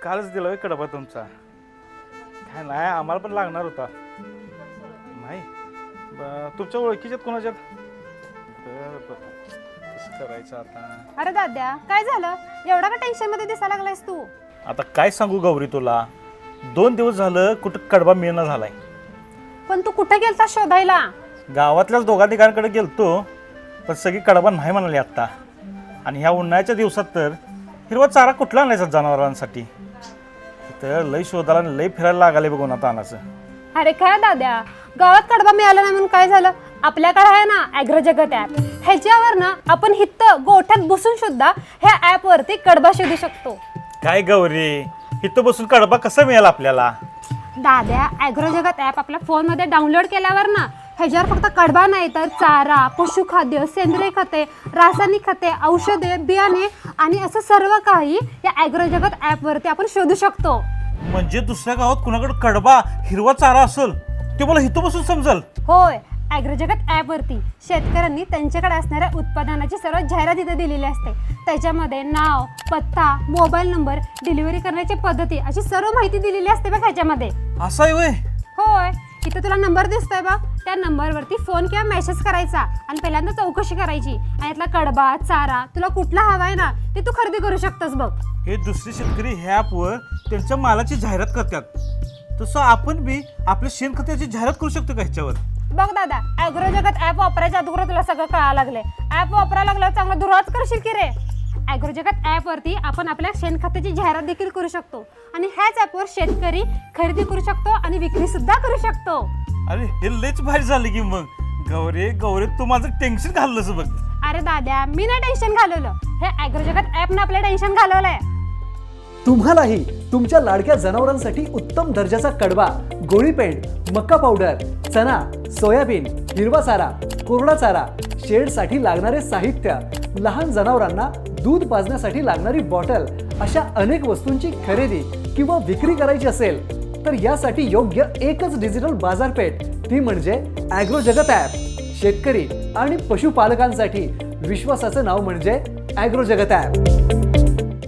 कालच दिला कडबा तुमचा. काय नाही आम्हाला पण लागणार होता. नाही तुमच्या ओळखीच्यात कोणाच्यात? कसं करायचं आता? अरे दाद्या काय झालं एवढा का टेन्शन मध्ये दिसायला लागलायस तू? आता काय सांगू गौरी तुला, 2 दिवस झालं कुठं कडबा मिळणं झालाय. पण तू कुठे गेलता शोधायला? गावातल्याच 2 ठिकाणाकडे गेलतो पण सगळी कडबा नाही म्हणाली आत्ता. आणि ह्या उन्हाळ्याच्या दिवसात तर हिरवा चारा कुठला आणायचा जनावरांसाठी? तर लई शोधाला लई फिरायला लागाले बघून आता आणायचं. अरे काय दाद्या गावात कडबा मिळाला नाही म्हणून काय झालं? आपल्याकडे आहे ना ॲग्रो जगत ॲप, ह्याच्यावर ना आपण हित्त गोठ्यात बसून सुद्धा ह्या ॲप वरती कडबा शोधू शकतो. काय गौरी, इथं बसून कडबा कसा मिळेल आपल्याला? दाद्या ॲग्रो जगत ॲप आपल्या फोनमध्ये डाउनलोड केल्यावर ना ह्याच्यावर फक्त कडबा नाही तर चारा, पशुखाद्य, सेंद्रिय खते, रासायनिक खते, औषधे, बियाणे आणि असं सर्व काही या ॲग्रो जगत ॲप वरती आपण शोधू शकतो. म्हणजे दुसऱ्या गावात कुणाकडे कडबा हिरवा चारा असेल ते मला इथं बसून समजल? होय, ॲग्रो जगत ॲप वरती शेतकऱ्यांनी त्यांच्याकडे असणाऱ्या उत्पादनाची सर्व जाहिरात इथे दिलेली असते. त्याच्यामध्ये नाव, पत्ता, मोबाईल नंबर, डिलिव्हरी करण्याची पद्धती अशी सर्व माहिती दिलेली असते बघ ह्याच्यामध्ये. असं आहे होय? होय, इथं तुला नंबर दिसतोय बघ, त्या नंबरवरती फोन किंवा मेसेज करायचा आणि पहिल्यांदा चौकशी करायची आणि यातला कडबा चारा तुला कुठला हवा आहे ना ते तू खरेदी करू शकतोस बघ. हे दुसरे शेतकरी ह्या ॲपवर त्यांच्या मालाची जाहिरात करतात, तसं आपण बी आपल्या शेणखताची जाहिरात करू शकतो का ह्याच्यावर? बघ दादा, ॲग्रो जगत ॲप वापरायच्या अगोदर तुला सगळं कळायला लागले. ॲप वापरायला लागल्यावर चांगला दुराच करशील की रे. ॲग्रो जगत ॲप वरती आपण आपल्या शेणखताची जाहिरात देखील करू शकतो आणि ह्याच ॲपवर शेतकरी खरेदी करू शकतो आणि विक्री सुद्धा करू शकतो. अरे हे लयच भारी झाली की मग. गौरी गौरी तू माझं टेन्शन घाललंस बघ. अरे दाद्या मी नाही टेन्शन घालवलं, हे ॲग्रो जगत ॲपनं आपलं टेन्शन घालवलंय. तुम्हालाही तुमच्या लाडक्या जनावरांसाठी उत्तम दर्जाचा कडबा, गोळी पेंड, मका पावडर, चना, सोयाबीन, हिरवा चारा, कोरडा चारा, शेडसाठी लागणारे साहित्य, लहान जनावरांना दूध पाजण्यासाठी लागणारी बॉटल अशा अनेक वस्तूंची खरेदी किंवा विक्री करायची असेल तर यासाठी योग्य एकच डिजिटल बाजारपेठ, ती म्हणजे ॲग्रो जगत ॲप. शेतकरी आणि पशुपालकांसाठी विश्वासाचं नाव म्हणजे ॲग्रो जगत ॲप.